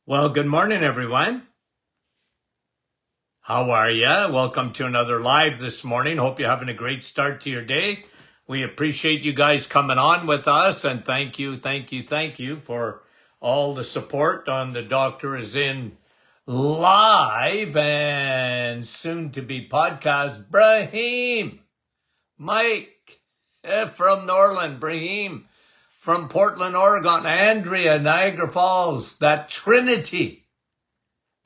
Well, good morning, everyone. How are you? Welcome to another live this morning. Hope you're having a great start to your day. We appreciate you guys coming on with us, and thank you for all the support on the Doctor is in live and soon to be podcast. Brahim, Mike from Norland, Brahim from Portland, Oregon, Andrea, Niagara Falls, that Trinity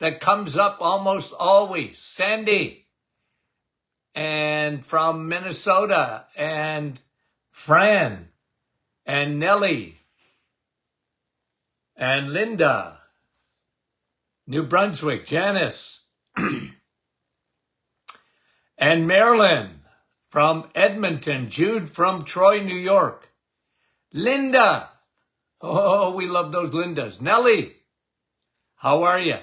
that comes up almost always, Sandy, and from Minnesota, and Fran, and Nellie, and Linda, New Brunswick, Janice, and Marilyn from Edmonton, Jude from Troy, New York, Linda. Oh, we love those Lindas. Nellie, how are you?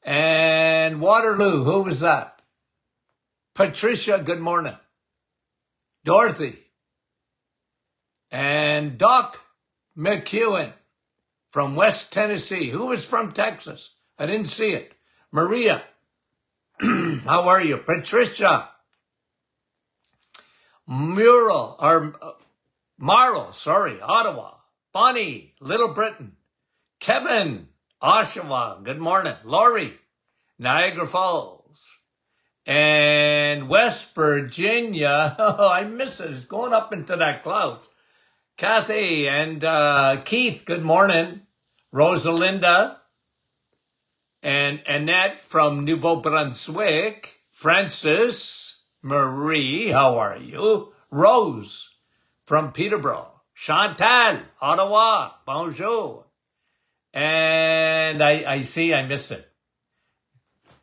And Waterloo, who was that? Patricia, good morning. Dorothy. And Doc McEwen from West Tennessee. Who was from Texas? I didn't see it. Maria, how are you? Patricia. Marl, Ottawa. Bonnie, Little Britain. Kevin, Oshawa, good morning. Laurie, Niagara Falls. And West Virginia, oh, I miss it. It's going up into that clouds. Kathy and Keith, good morning. Rosalinda and Annette from Nouveau-Brunswick. Francis, Marie, how are you? Rose from Peterborough. Chantal, Ottawa, bonjour. And I see I missed it.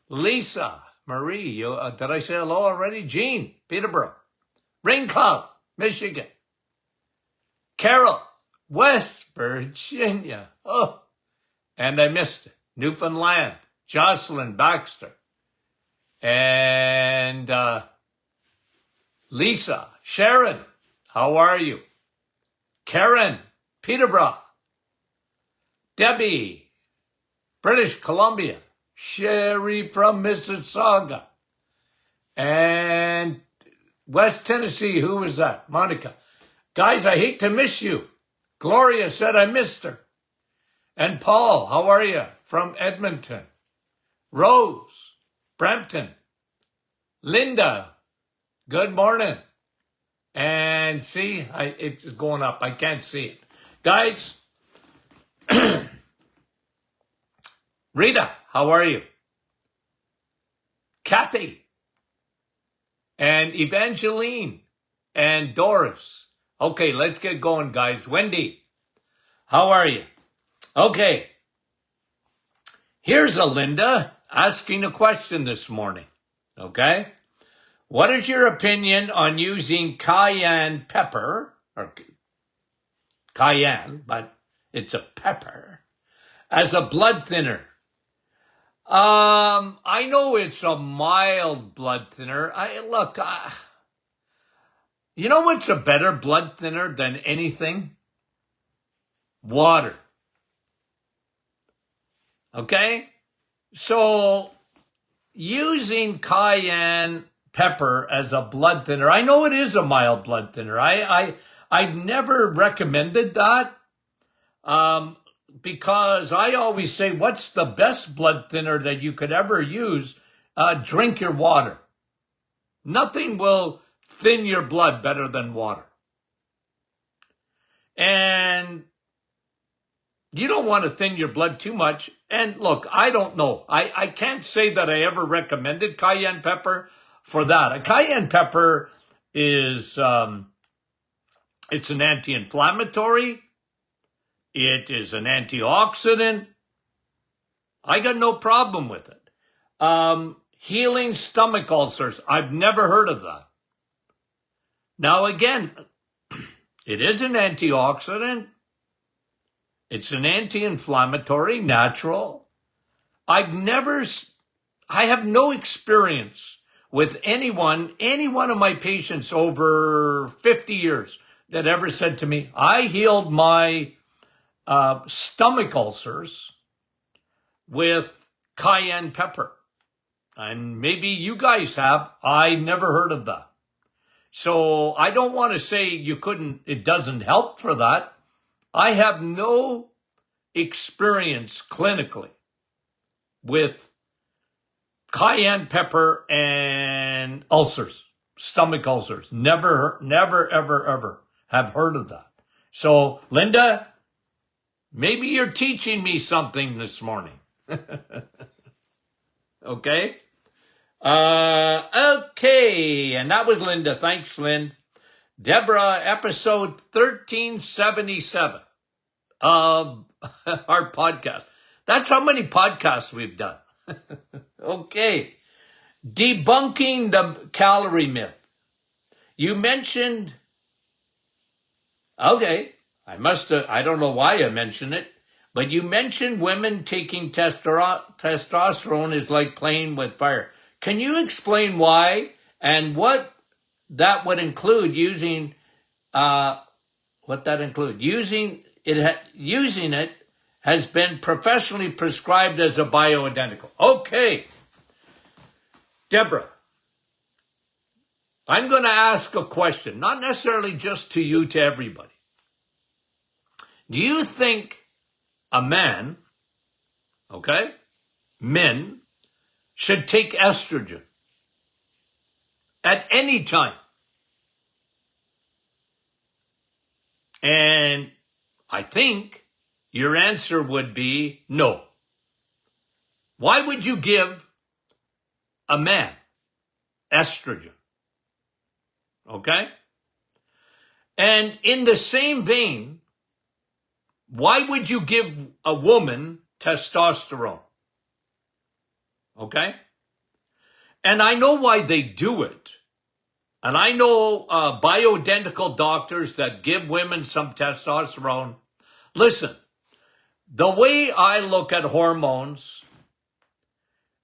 Lisa, Marie, did I say hello already? Jean, Peterborough. Rain Cloud, Michigan. Carol, West Virginia. Oh, and I missed it. Newfoundland, Jocelyn Baxter. And Lisa, Sharon, how are you? Karen, Peterborough. Debbie, British Columbia. Sherry from Mississauga. And West Tennessee, who was that? Monica. Guys, I hate to miss you. Gloria said I missed her. And Paul, how are you? From Edmonton. Rose, Brampton. Linda, good morning. And see, it's going up. I can't see it. Guys, Rita, how are you? Kathy and Evangeline and Doris. Okay, let's get going, guys. Wendy, how are you? Okay, here's a Linda asking a question this morning. Okay, what is your opinion on using cayenne pepper, or cayenne, but it's a pepper, as a blood thinner? I know it's a mild blood thinner. You know what's a better blood thinner than anything? Water. Okay? So, using cayenne pepper as a blood thinner, I know it is a mild blood thinner. I've never recommended that. Because I always say, what's the best blood thinner that you could ever use? Drink your water. Nothing will thin your blood better than water. And you don't want to thin your blood too much. And look, I don't know. I can't say that I ever recommended cayenne pepper for that. A cayenne pepper is, it's an anti-inflammatory. It is an antioxidant. I got no problem with it. Healing stomach ulcers. I've never heard of that. Now again, it is an antioxidant. It's an anti-inflammatory, natural. I have no experience with any one of my patients over 50 years that ever said to me, I healed my stomach ulcers with cayenne pepper. And maybe you guys have. I never heard of that. So I don't want to say it doesn't help for that. I have no experience clinically with cayenne pepper and ulcers, stomach ulcers. Never, ever have heard of that. So, Linda, maybe you're teaching me something this morning. Okay? Okay, and that was Linda. Thanks, Lynn. Deborah, episode 1377 of our podcast. That's how many podcasts we've done. Okay. Debunking the calorie myth. You mentioned, okay, I don't know why I mentioned it, but you mentioned women taking testosterone is like playing with fire. Can you explain why and what that would include using Using it has been professionally prescribed as a bioidentical. Okay. Deborah, I'm going to ask a question, not necessarily just to you, to everybody. Do you think a man, men, should take estrogen at any time? And I think your answer would be no. Why would you give a man estrogen? Okay? And in the same vein, why would you give a woman testosterone? Okay? And I know why they do it. And I know bioidentical doctors that give women some testosterone. Listen, the way I look at hormones,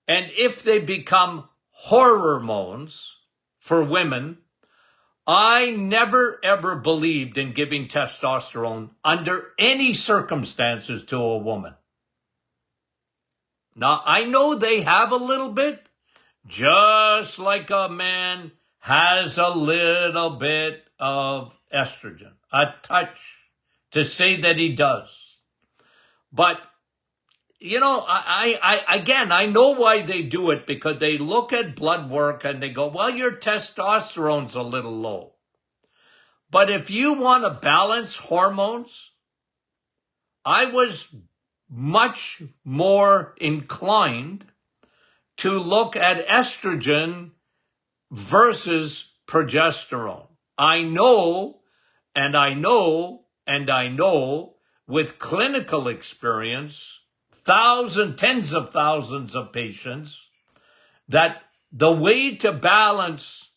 and if they become hormones for women, I never ever believed in giving testosterone under any circumstances to a woman. Now, I know they have a little bit, just like a man has a little bit of estrogen, a touch, to say that he does. But, I know why they do it, because they look at blood work and they go, well, your testosterone's a little low. But if you want to balance hormones, I was much more inclined to look at estrogen versus progesterone. I know with clinical experience, tens of thousands of patients, that the way to balance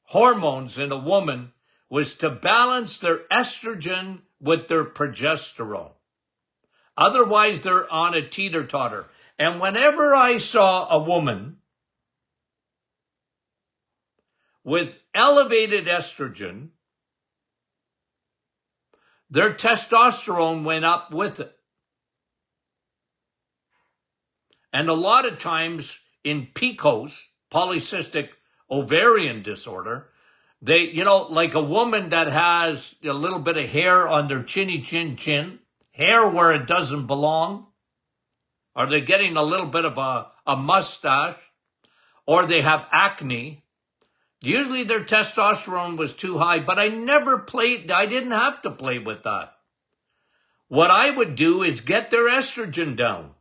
hormones in a woman was to balance their estrogen with their progesterone. Otherwise, they're on a teeter-totter. And whenever I saw a woman with elevated estrogen, their testosterone went up with it. And a lot of times in PCOS, polycystic ovarian disorder, they, like a woman that has a little bit of hair on their chinny chin, hair where it doesn't belong, or they're getting a little bit of a mustache, or they have acne. Usually their testosterone was too high, but I didn't have to play with that. What I would do is get their estrogen down,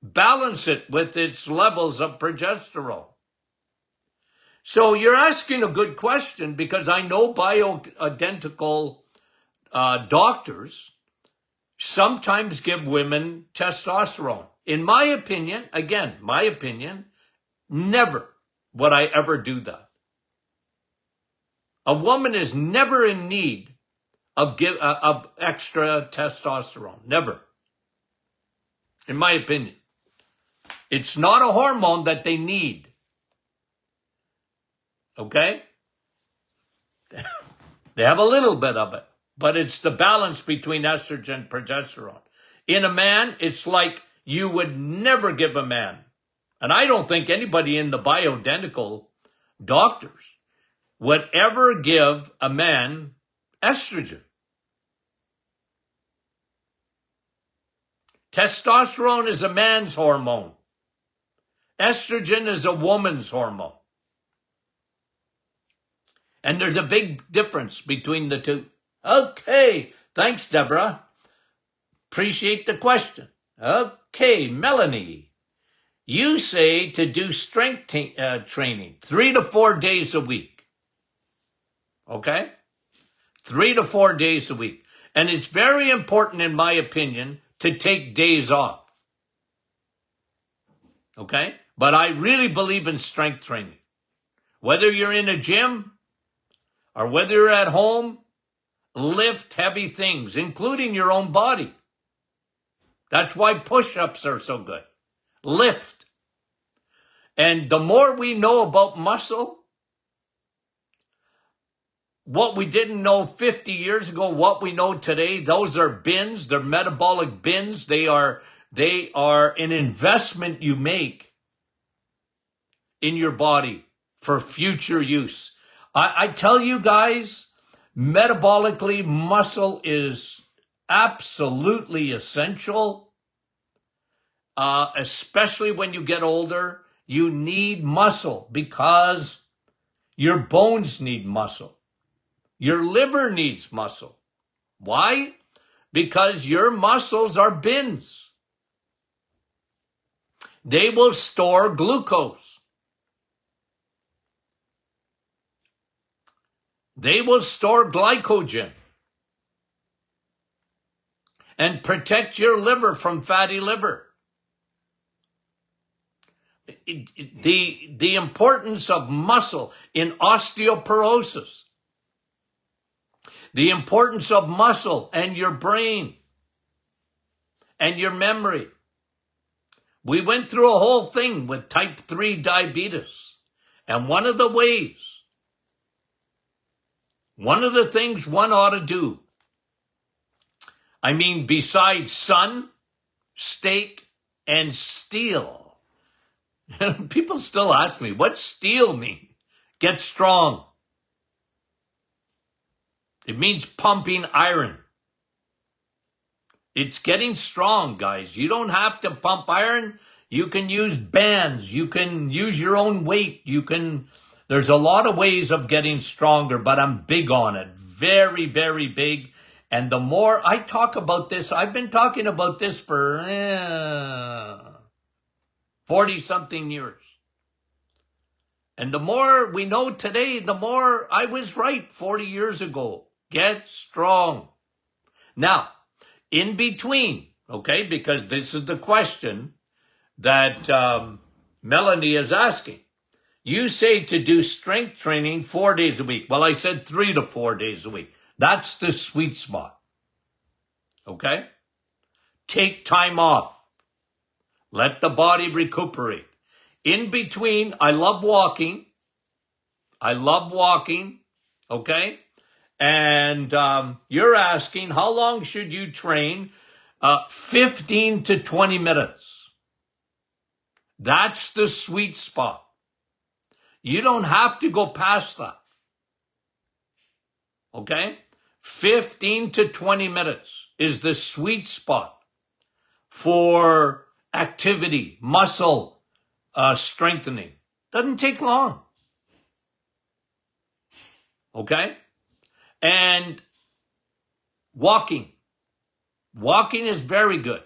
balance it with its levels of progesterone. So you're asking a good question, because I know bioidentical doctors sometimes give women testosterone. In my opinion, never would I ever do that. A woman is never in need of extra testosterone. Never. In my opinion. It's not a hormone that they need. Okay? They have a little bit of it, but it's the balance between estrogen and progesterone. In a man, it's like you would never give a man, and I don't think anybody in the bioidentical doctors would ever give a man estrogen. Testosterone is a man's hormone. Estrogen is a woman's hormone. And there's a big difference between the two. Okay, thanks, Deborah. Appreciate the question. Okay, Melanie, you say to do strength training 3 to 4 days a week. Okay? 3 to 4 days a week. And it's very important, in my opinion, to take days off. Okay? But I really believe in strength training. Whether you're in a gym or whether you're at home, lift heavy things, including your own body. That's why push-ups are so good. Lift. And the more we know about muscle, what we didn't know 50 years ago, what we know today, those are bins. They're metabolic bins. They are an investment you make in your body for future use. I tell you guys, metabolically, muscle is absolutely essential, especially when you get older. You need muscle because your bones need muscle. Your liver needs muscle. Why? Because your muscles are bins. They will store glucose. They will store glycogen and protect your liver from fatty liver. The importance of muscle in osteoporosis. The importance of muscle and your brain and your memory. We went through a whole thing with type 3 diabetes. And one of the things one ought to do, besides sun, steak, and steel. People still ask me, what's steel mean? Get strong. It means pumping iron. It's getting strong, guys. You don't have to pump iron. You can use bands. You can use your own weight. There's a lot of ways of getting stronger, but I'm big on it. Very, very big. And the more I talk about this, I've been talking about this for 40-something years. And the more we know today, the more I was right 40 years ago. Get strong. Now, in between, okay, because this is the question that Melanie is asking. You say to do strength training 4 days a week. Well, I said 3 to 4 days a week. That's the sweet spot. Okay? Take time off. Let the body recuperate. In between, I love walking. Okay? And you're asking, how long should you train? 15 to 20 minutes. That's the sweet spot. You don't have to go past that. Okay? 15 to 20 minutes is the sweet spot for activity, muscle strengthening. Doesn't take long. Okay? And walking. Walking is very good.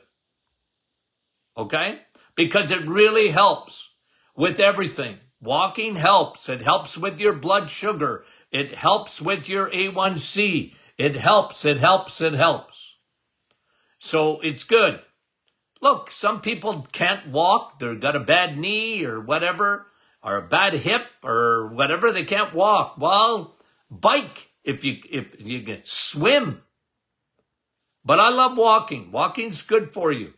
Okay? Because it really helps with everything. Walking helps. It helps with your blood sugar. It helps with your A1C. It helps. So it's good. Look, some people can't walk. They've got a bad knee or whatever, or a bad hip or whatever. They can't walk. Well, bike. If you can swim. But I love walking. Walking's good for you.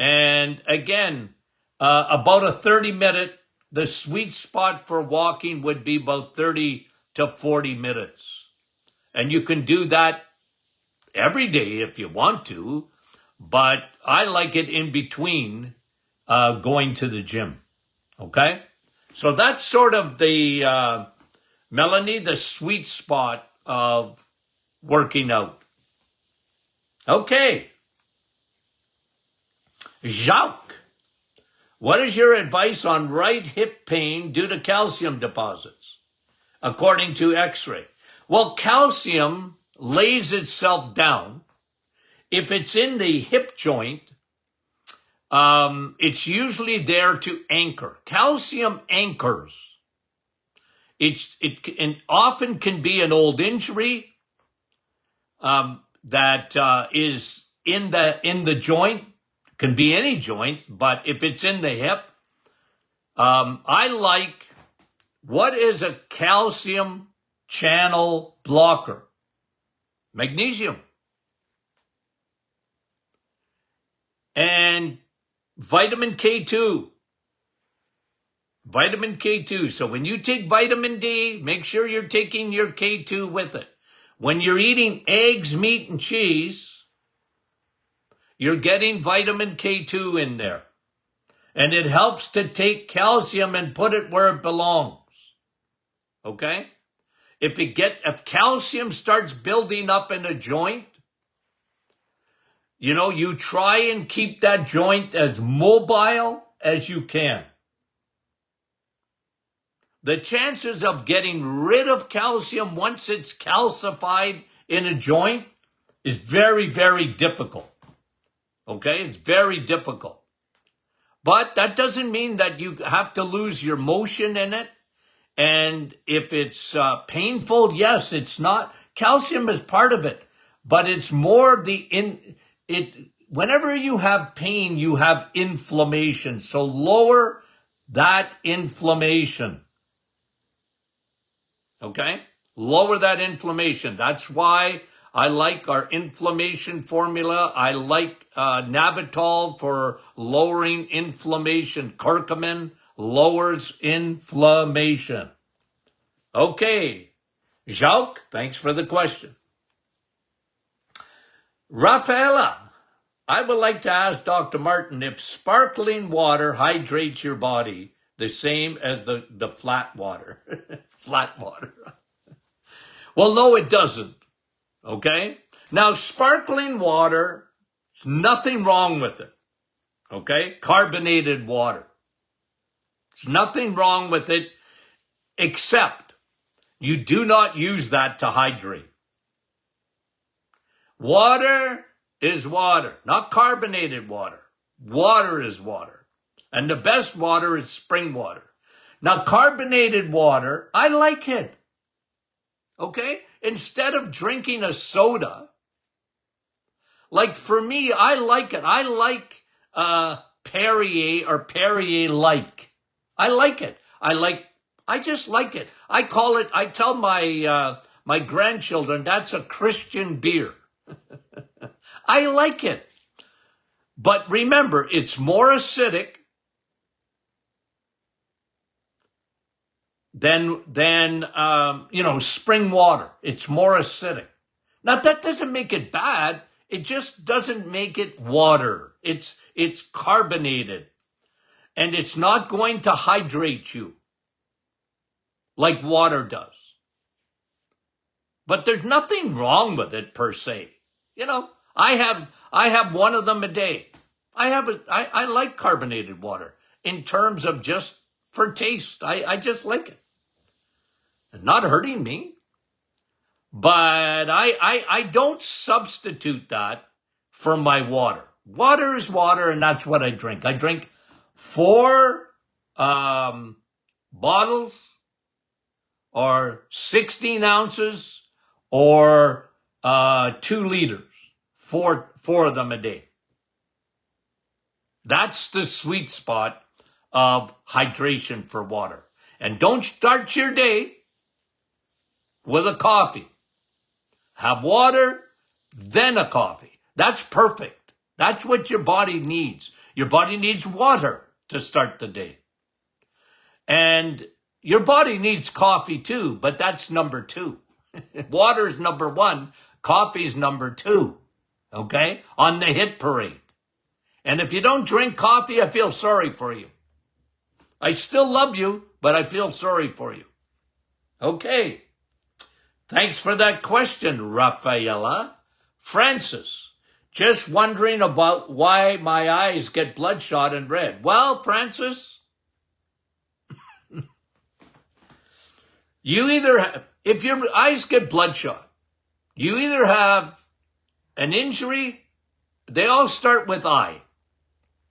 And again, about a 30-minute, the sweet spot for walking would be about 30 to 40 minutes. And you can do that every day if you want to. but I like it in between going to the gym. Okay? So that's sort of the, Melanie, the sweet spot of working out. Okay. Jacques, what is your advice on right hip pain due to calcium deposits, according to X-ray? Well, calcium lays itself down. If it's in the hip joint, it's usually there to anchor. Calcium anchors. It often can be an old injury that is in the joint. Can be any joint, but if it's in the hip, I like, what is a calcium channel blocker? Magnesium. And vitamin K2. Vitamin K2. So when you take vitamin D, make sure you're taking your K2 with it. When you're eating eggs, meat, and cheese, you're getting vitamin K2 in there. And it helps to take calcium and put it where it belongs. Okay? If calcium starts building up in a joint, you try and keep that joint as mobile as you can. The chances of getting rid of calcium once it's calcified in a joint is very, very difficult. Okay? It's very difficult. But that doesn't mean that you have to lose your motion in it. And if it's painful, yes, it's not. Calcium is part of it. But it's more whenever you have pain, you have inflammation. So lower that inflammation. Okay? Lower that inflammation. That's why I like our inflammation formula. I like Navitol for lowering inflammation. Curcumin lowers inflammation. Okay. Jacques, thanks for the question. Rafaela, I would like to ask Dr. Martin if sparkling water hydrates your body the same as the flat water. Flat water. Well, no, it doesn't. Okay? Now, sparkling water, nothing wrong with it. Okay? Carbonated water. There's nothing wrong with it, except you do not use that to hydrate. Water is water, not carbonated water. Water is water. And the best water is spring water. Now, carbonated water, I like it. Okay? Instead of drinking a soda, like for me, I like it. I like Perrier or Perrier-like. I like it. I just like it. I tell my grandchildren, that's a Christian beer. I like it. But remember, it's more acidic than spring water. It's more acidic. Now, that doesn't make it bad. It just doesn't make it water. It's carbonated. And it's not going to hydrate you like water does. But there's nothing wrong with it per se. I have one of them a day. I like carbonated water in terms of just for taste. I just like it. It's not hurting me. But I don't substitute that for my water. Water is water, and that's what I drink. I drink 4 bottles or 16 ounces or 2 liters. 4 of them a day. That's the sweet spot of hydration for water. And don't start your day with a coffee. Have water, then a coffee. That's perfect. That's what your body needs. Your body needs water to start the day. And your body needs coffee too, but that's number 2. Water is number 1. Coffee's number 2. okay, on the hit parade. And if you don't drink coffee, I feel sorry for you. I still love you, but I feel sorry for you. Okay. Thanks for that question, Rafaela. Francis, just wondering about why my eyes get bloodshot and red. Well, Francis, you either have, if your eyes get bloodshot, you either have an injury. They all start with I.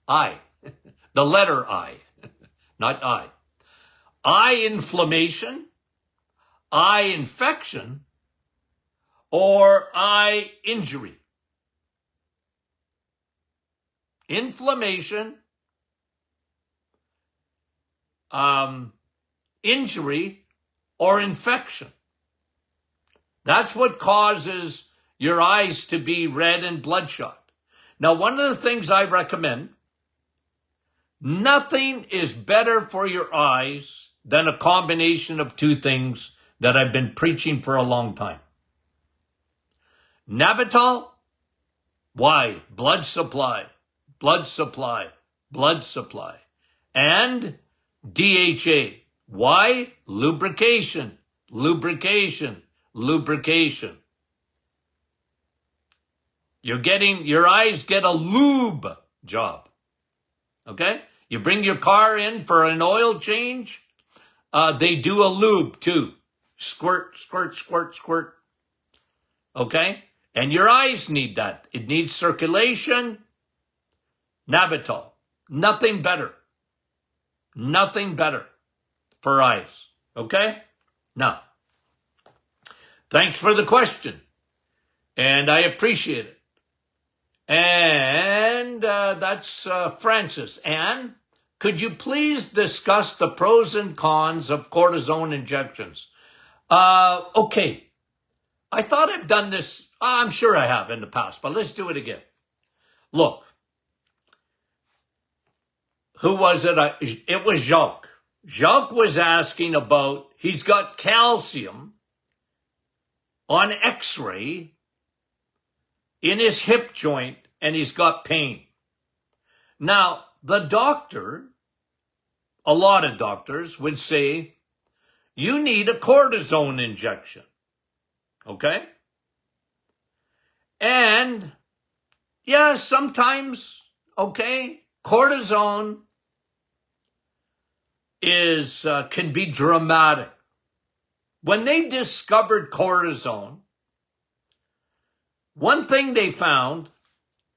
I. The letter I. Not I. Eye inflammation, eye infection, or eye injury. Inflammation, injury, or infection. That's what causes your eyes to be red and bloodshot. Now, one of the things I recommend, nothing is better for your eyes than a combination of two things that I've been preaching for a long time. Navital, why? Blood supply, blood supply, blood supply. And DHA, why? Lubrication, lubrication, lubrication. Your eyes get a lube job. Okay? You bring your car in for an oil change, they do a lube too. Squirt, squirt, squirt, squirt. Okay? And your eyes need that. It needs circulation. Navital. Nothing better. Nothing better for eyes. Okay? Now, thanks for the question. And I appreciate it. And that's Francis. Anne, could you please discuss the pros and cons of cortisone injections? Okay. I thought I've done this. I'm sure I have in the past, but let's do it again. Look. Who was it? It was Jacques. Jacques was asking about, he's got calcium on x-ray in his hip joint, and he's got pain. Now, the doctor, a lot of doctors would say, you need a cortisone injection. Okay? And, yeah, sometimes, okay, cortisone can be dramatic. When they discovered cortisone, one thing they found,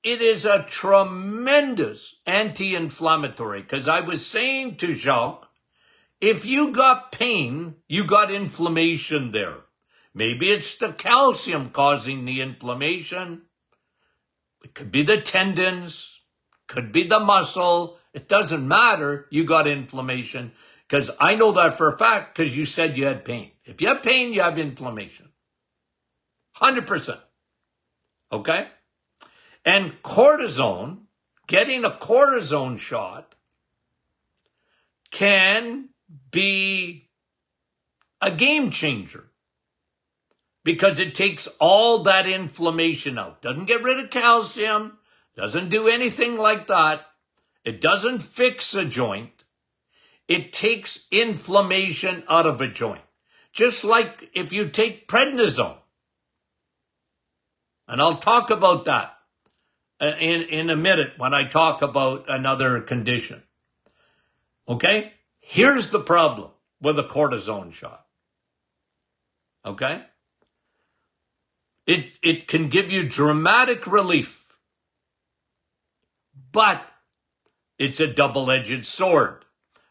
it is a tremendous anti-inflammatory. Because I was saying to Jacques, if you got pain, you got inflammation there. Maybe it's the calcium causing the inflammation. It could be the tendons, could be the muscle. It doesn't matter. You got inflammation. Because I know that for a fact because you said you had pain. If you have pain, you have inflammation. 100%. Okay? And cortisone, getting a cortisone shot can be a game changer because it takes all that inflammation out. Doesn't get rid of calcium, doesn't do anything like that. It doesn't fix a joint. It takes inflammation out of a joint. Just like if you take prednisone. And I'll talk about that in a minute when I talk about another condition. Okay? Here's the problem with a cortisone shot. Okay? It can give you dramatic relief, but it's a double-edged sword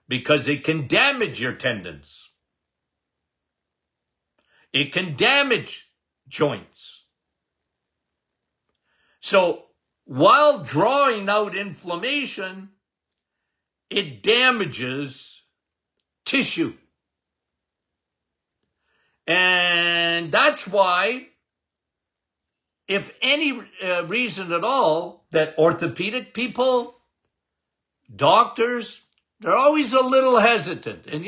because it can damage your tendons. It can damage joints. So while drawing out inflammation, it damages tissue. And that's why, if any reason at all, that orthopedic people, doctors, they're always a little hesitant. And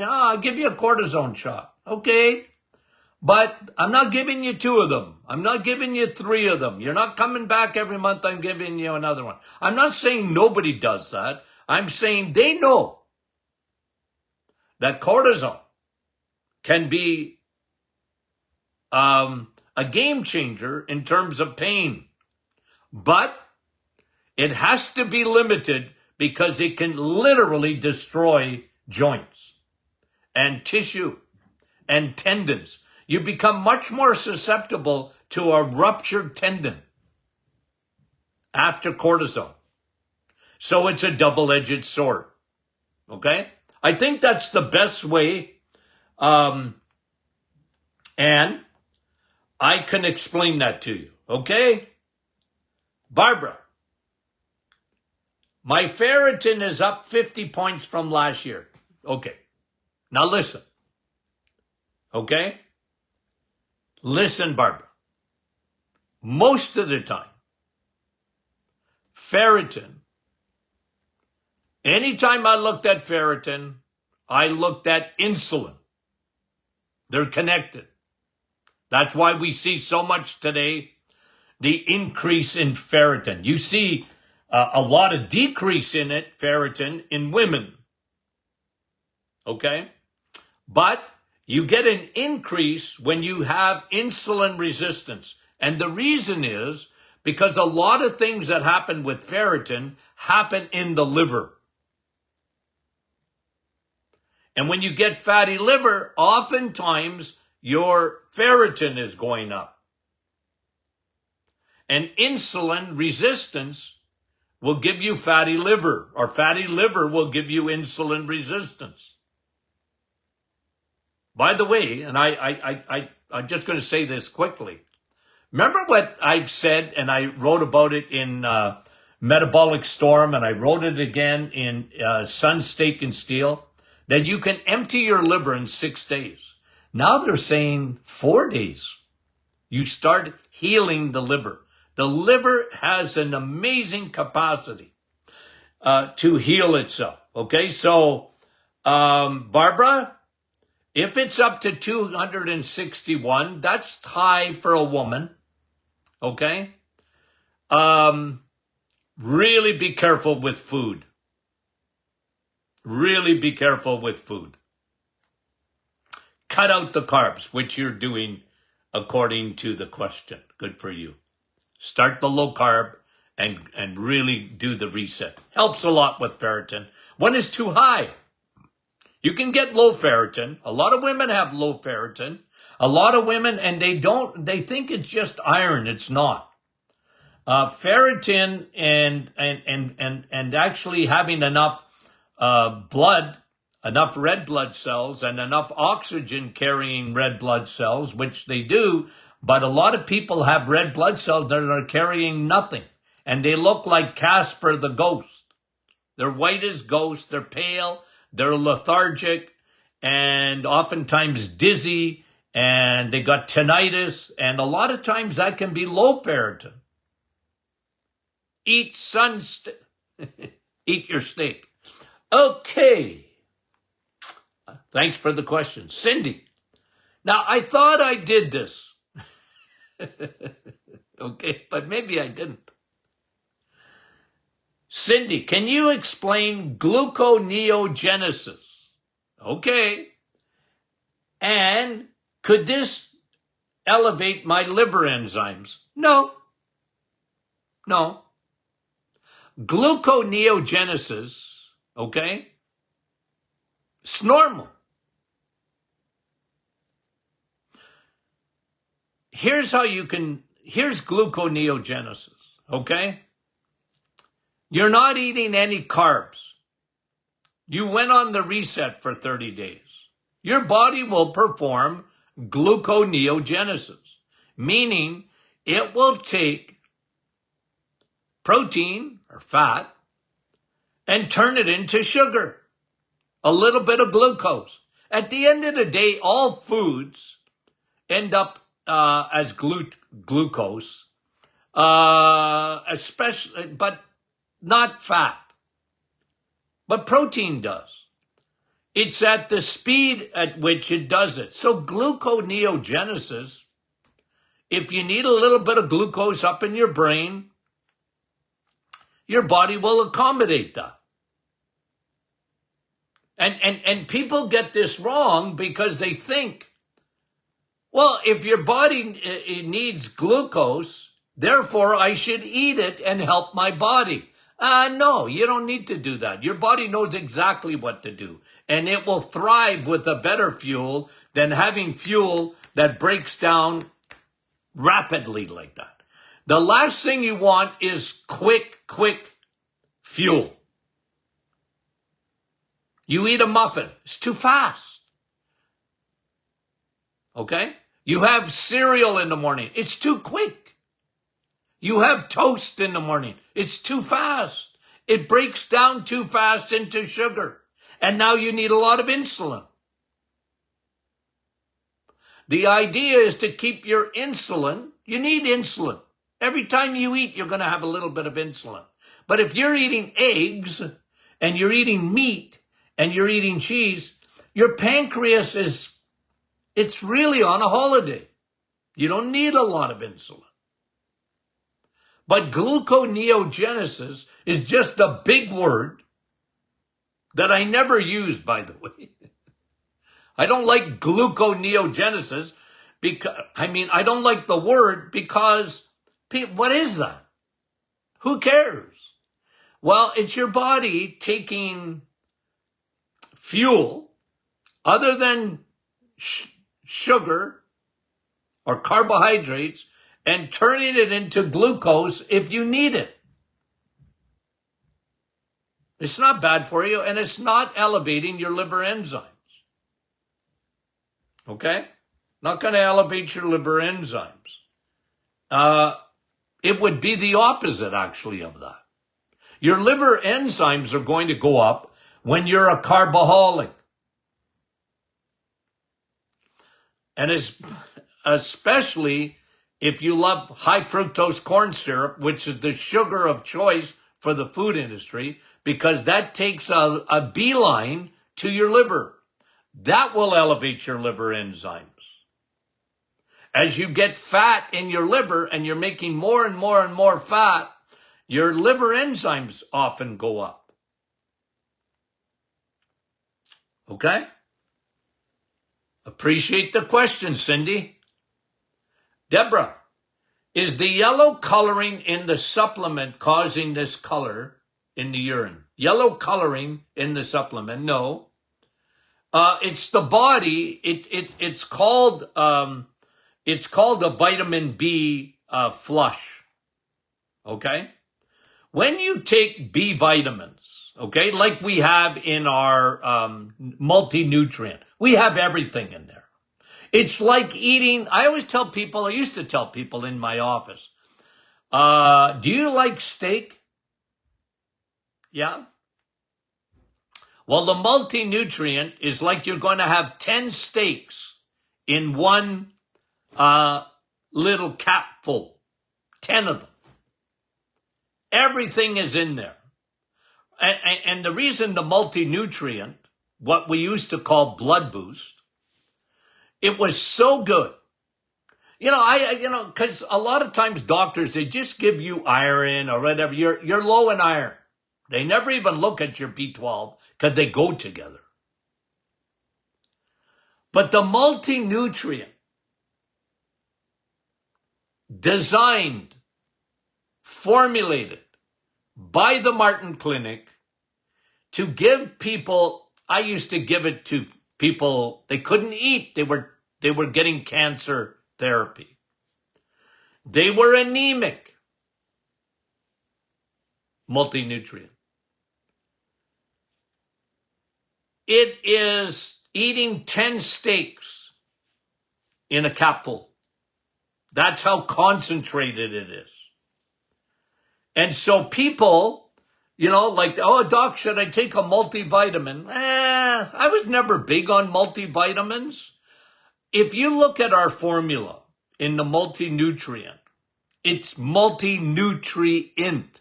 I'll give you a cortisone shot. Okay. But I'm not giving you 2 of them. I'm not giving you 3 of them. You're not coming back every month. I'm giving you another one. I'm not saying nobody does that. I'm saying they know that cortisol can be a game changer in terms of pain. But it has to be limited because it can literally destroy joints and tissue and tendons. You become much more susceptible to a ruptured tendon after cortisol. So it's a double-edged sword. Okay? I think that's the best way. And I can explain that to you. Okay? Barbara, my ferritin is up 50 points from last year. Okay. Now listen. Okay? Listen, Barbara. Most of the time, ferritin, anytime I looked at ferritin, I looked at insulin. They're connected. That's why we see so much today, the increase in ferritin. You see a lot of decrease in it, ferritin, in women. Okay? But you get an increase when you have insulin resistance. And the reason is because a lot of things that happen with ferritin happen in the liver. And when you get fatty liver, oftentimes your ferritin is going up. And insulin resistance will give you fatty liver, or fatty liver will give you insulin resistance. By the way, and I'm just going to say this quickly. Remember what I've said, and I wrote about it in Metabolic Storm, and I wrote it again in Sun, Steak, and Steel, that you can empty your liver in 6 days. Now they're saying 4 days. You start healing the liver. The liver has an amazing capacity to heal itself. Okay, so Barbara, if it's up to 261, that's high for a woman. Okay, really be careful with food. Really be careful with food. Cut out the carbs, which you're doing according to the question. Good for you. Start the low carb and really do the reset. Helps a lot with ferritin. When it's too high, you can get low ferritin. A lot of women have low ferritin. A lot of women, and they think it's just iron. It's not. Ferritin and actually having enough blood, enough red blood cells and enough oxygen carrying red blood cells, which they do, but a lot of people have red blood cells that are carrying nothing, and they look like Casper the ghost. They're white as ghosts, they're pale, they're lethargic, and oftentimes dizzy, and they got tinnitus, and a lot of times that can be low ferritin. Eat eat your steak. Okay. Thanks for the question. Cindy. Now, I thought I did this. Okay, but maybe I didn't. Cindy, can you explain gluconeogenesis? Okay. And could this elevate my liver enzymes? No. No. Gluconeogenesis, okay, it's normal. Here's gluconeogenesis, okay? You're not eating any carbs. You went on the reset for 30 days. Your body will perform gluconeogenesis, meaning it will take protein or fat and turn it into sugar, a little bit of glucose. At the end of the day, all foods end up as glucose, especially, but not fat. But protein does. It's at the speed at which it does it. So gluconeogenesis, if you need a little bit of glucose up in your brain, your body will accommodate that. And people get this wrong because they think, well, if your body needs glucose, therefore I should eat it and help my body. No, you don't need to do that. Your body knows exactly what to do, and it will thrive with a better fuel than having fuel that breaks down rapidly like that. The last thing you want is quick fuel. You eat a muffin, it's too fast. Okay? You have cereal in the morning, it's too quick. You have toast in the morning, it's too fast. It breaks down too fast into sugar. And now you need a lot of insulin. The idea is to keep your insulin. You need insulin. Every time you eat, you're going to have a little bit of insulin. But if you're eating eggs and you're eating meat and you're eating cheese, your pancreas it's really on a holiday. You don't need a lot of insulin. But gluconeogenesis is just a big word that I never use, by the way. I don't like gluconeogenesis because, I don't like the word because, what is that? Who cares? Well, it's your body taking fuel other than sugar or carbohydrates and turning it into glucose if you need it. It's not bad for you, and it's not elevating your liver enzymes. Okay? Not going to elevate your liver enzymes. It would be the opposite, actually, of that. Your liver enzymes are going to go up when you're a carboholic. And especially if you love high fructose corn syrup, which is the sugar of choice for the food industry, because that takes a beeline to your liver. That will elevate your liver enzymes. As you get fat in your liver and you're making more and more and more fat, your liver enzymes often go up. Okay? Appreciate the question, Cindy. Deborah, is the yellow coloring in the supplement causing this color in the urine? Yellow coloring in the supplement? No. It's the body. It's called a vitamin B flush. Okay? When you take B vitamins, okay, like we have in our multi-nutrient, we have everything in there. It's like eating, I used to tell people in my office, do you like steak? Yeah. Well, the multi-nutrient is like you're going to have 10 steaks in one little capful, 10 of them. Everything is in there. And the reason the multi-nutrient, what we used to call blood boost, it was so good. Because a lot of times doctors, they just give you iron or whatever. You're low in iron. They never even look at your B12 because they go together. But the multi-nutrient, designed, formulated by the Martin Clinic to give people, I used to give it to people, they couldn't eat. They were getting cancer therapy. They were anemic. Multi-nutrient. It is eating 10 steaks in a capful. That's how concentrated it is. And so people, like, oh, doc, should I take a multivitamin? I was never big on multivitamins. If you look at our formula in the multi-nutrient, it's multi-nutrient.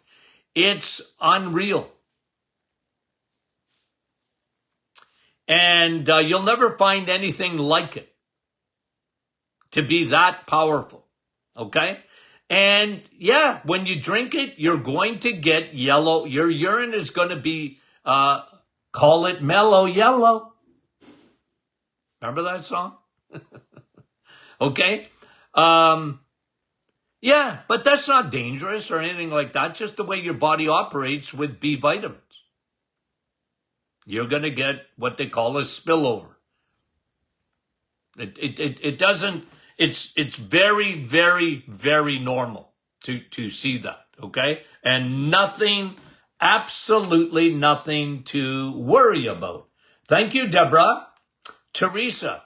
It's unreal. And you'll never find anything like it to be that powerful. Okay? And yeah, when you drink it, you're going to get yellow. Your urine is going to be, call it mellow yellow. Remember that song? Okay? Yeah, but that's not dangerous or anything like that. Just the way your body operates with B vitamins. You're going to get what they call a spillover. It doesn't, it's very, very, very normal to see that. Okay. And nothing, absolutely nothing to worry about. Thank you, Deborah. Teresa.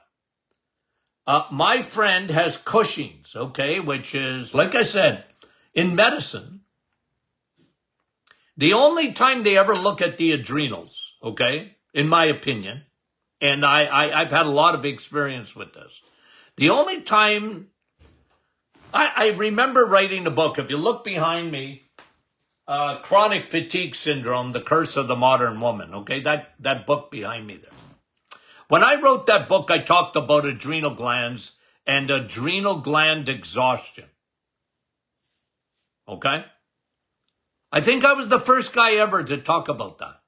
My friend has Cushing's, okay, which is, like I said, in medicine, the only time they ever look at the adrenals, okay, in my opinion, and I've had a lot of experience with this. The only time, I remember writing a book, if you look behind me, Chronic Fatigue Syndrome, The Curse of the Modern Woman, okay, that book behind me there. When I wrote that book, I talked about adrenal glands and adrenal gland exhaustion. Okay? I think I was the first guy ever to talk about that.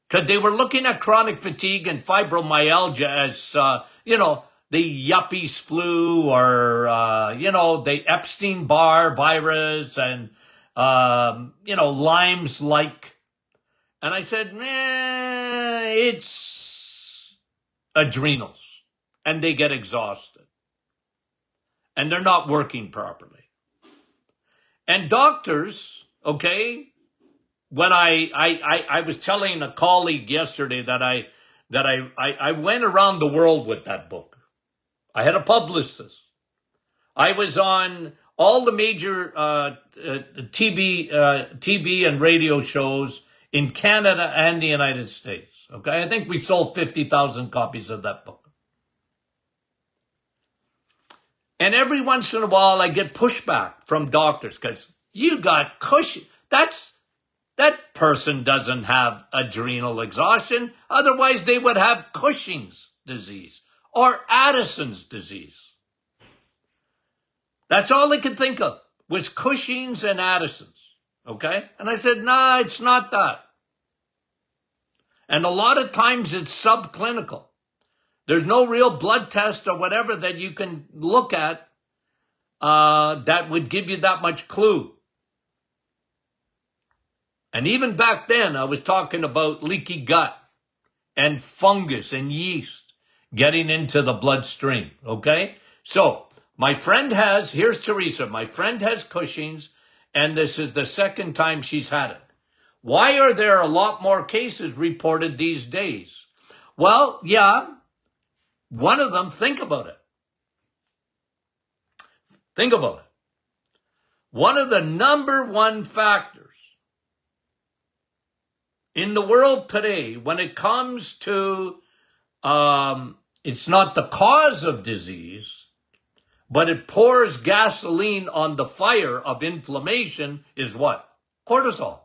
Because they were looking at chronic fatigue and fibromyalgia as, the yuppies flu or, the Epstein-Barr virus and, Lyme's-like. And I said, it's adrenals, and they get exhausted, and they're not working properly. And doctors, okay, when I was telling a colleague yesterday that I went around the world with that book. I had a publicist. I was on all the major TV and radio shows in Canada and the United States. Okay, I think we sold 50,000 copies of that book. And every once in a while, I get pushback from doctors because you got Cushing. That person doesn't have adrenal exhaustion. Otherwise, they would have Cushing's disease or Addison's disease. That's all they could think of was Cushing's and Addison's. Okay? And I said, nah, it's not that. And a lot of times it's subclinical. There's no real blood test or whatever that you can look at that would give you that much clue. And even back then, I was talking about leaky gut and fungus and yeast getting into the bloodstream, okay? So my friend here's Teresa, my friend has Cushing's, and this is the second time she's had it. Why are there a lot more cases reported these days? Well, yeah, one of them, think about it. Think about it. One of the number one factors in the world today when it comes to, it's not the cause of disease, but it pours gasoline on the fire of inflammation is what? Cortisol.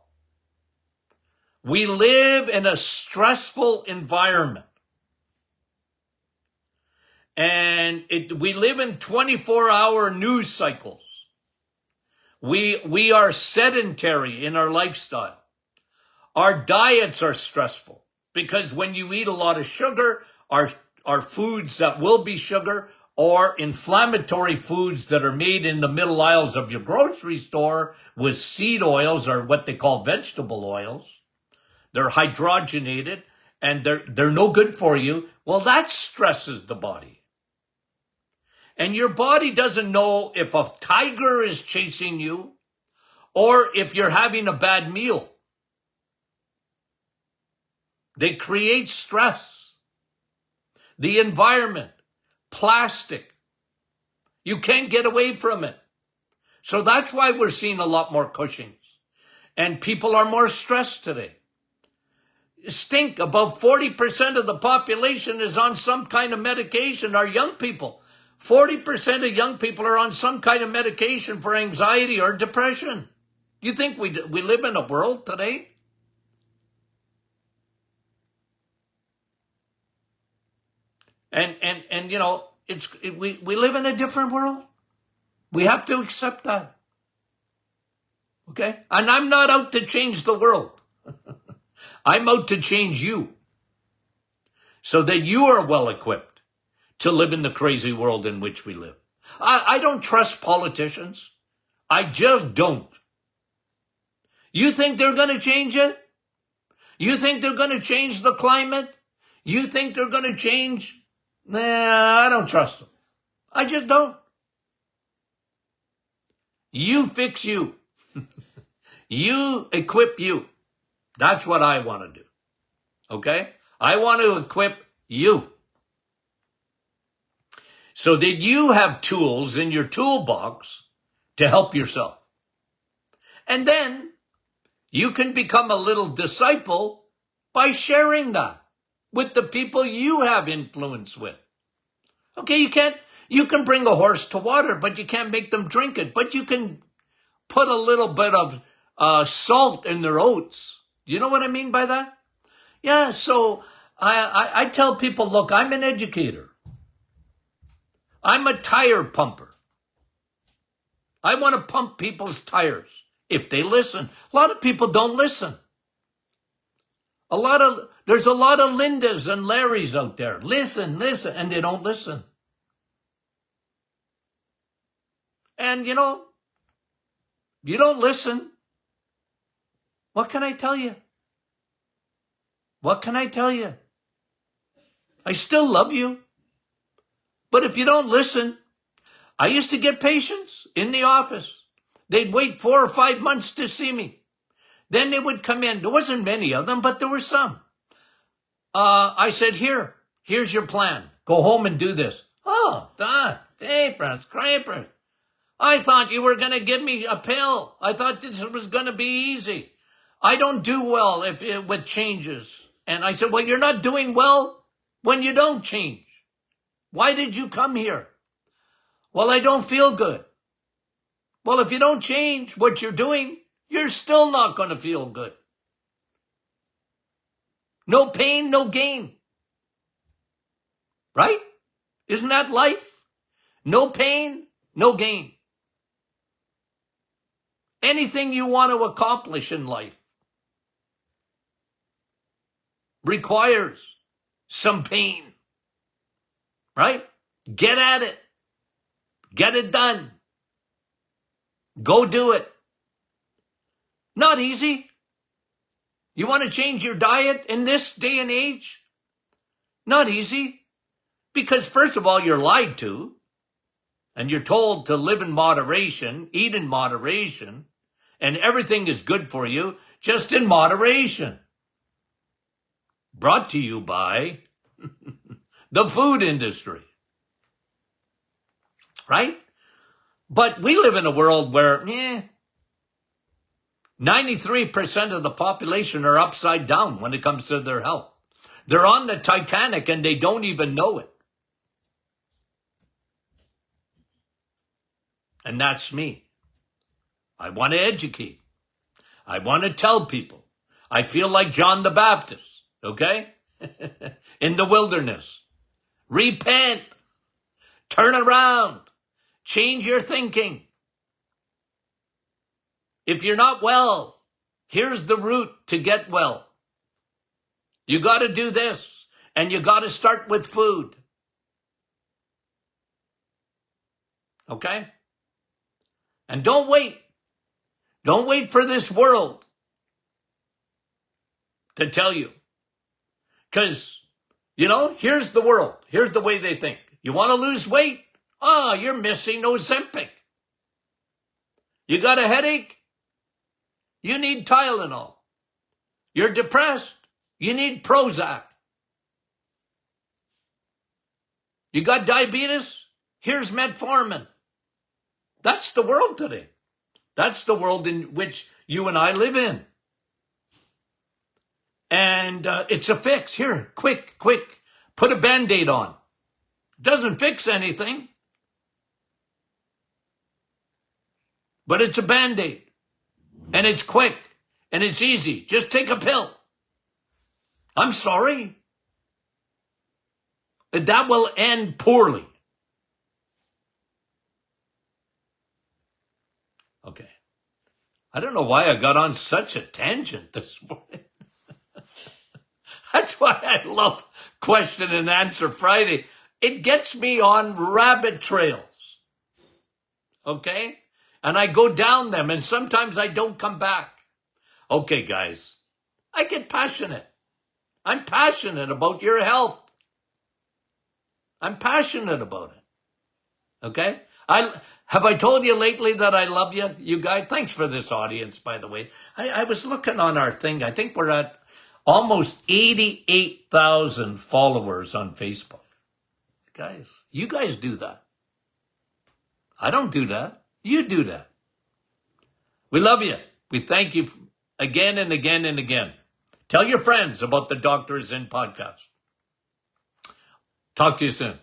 We live in a stressful environment. And we live in 24-hour news cycles. We are sedentary in our lifestyle. Our diets are stressful because when you eat a lot of sugar, our foods that will be sugar or inflammatory foods that are made in the middle aisles of your grocery store with seed oils or what they call vegetable oils. They're hydrogenated and they're no good for you. Well, that stresses the body. And your body doesn't know if a tiger is chasing you or if you're having a bad meal. They create stress. The environment, plastic. You can't get away from it. So that's why we're seeing a lot more Cushing's. And people are more stressed today. Stink, about 40% of the population is on some kind of medication, are young people. 40% of young people are on some kind of medication for anxiety or depression. You think we live in a world today? And we live in a different world. We have to accept that. Okay? And I'm not out to change the world. I'm out to change you so that you are well equipped to live in the crazy world in which we live. I don't trust politicians. I just don't. You think they're going to change it? You think they're going to change the climate? You think they're going to change? Nah, I don't trust them. I just don't. You fix you. You equip you. That's what I want to do. Okay? I want to equip you so that you have tools in your toolbox to help yourself. And then you can become a little disciple by sharing that with the people you have influence with. Okay, you can bring a horse to water, but you can't make them drink it. But you can put a little bit of salt in their oats. You know what I mean by that? Yeah, so I tell people, look, I'm an educator. I'm a tire pumper. I want to pump people's tires if they listen. A lot of people don't listen. There's a lot of Lindas and Larrys out there. Listen, and they don't listen. And you don't listen. What can I tell you? What can I tell you? I still love you. But if you don't listen, I used to get patients in the office. They'd wait 4 or 5 months to see me. Then they would come in. There wasn't many of them, but there were some. I said, here's your plan. Go home and do this. Oh, crapers. I thought you were going to give me a pill. I thought this was going to be easy. I don't do well with changes. And I said, well, you're not doing well when you don't change. Why did you come here? Well, I don't feel good. Well, if you don't change what you're doing, you're still not going to feel good. No pain, no gain. Right? Isn't that life? No pain, no gain. Anything you want to accomplish in life requires some pain. Right? Get at it. Get it done. Go do it. Not easy. You want to change your diet in this day and age? Not easy. Because first of all, you're lied to. And you're told to live in moderation, eat in moderation, and everything is good for you, just in moderation. Brought to you by the food industry. Right? But we live in a world where 93% of the population are upside down when it comes to their health. They're on the Titanic and they don't even know it. And that's me. I want to educate. I want to tell people. I feel like John the Baptist, okay? In the wilderness. Repent. Turn around. Change your thinking. If you're not well, here's the route to get well. You got to do this, and you got to start with food. Okay? And don't wait. Don't wait for this world to tell you. Because, here's the world. Here's the way they think. You want to lose weight? Oh, you're missing Ozempic. You got a headache? You need Tylenol. You're depressed? You need Prozac. You got diabetes? Here's metformin. That's the world today. That's the world in which you and I live in. And it's a fix. Here, quick. Put a Band-Aid on. Doesn't fix anything. But it's a Band-Aid. And it's quick. And it's easy. Just take a pill. I'm sorry. that will end poorly. Okay. I don't know why I got on such a tangent this morning. That's why I love Question and Answer Friday. It gets me on rabbit trails. Okay? And I go down them, and sometimes I don't come back. Okay, guys. I get passionate. I'm passionate about your health. I'm passionate about it. Okay? Have I told you lately that I love you, you guys? Thanks for this audience, by the way. I was looking on our thing. I think we're at almost 88,000 followers on Facebook. Guys, you guys do that. I don't do that. You do that. We love you. We thank you again and again and again. Tell your friends about the Doctor Is In podcast. Talk to you soon.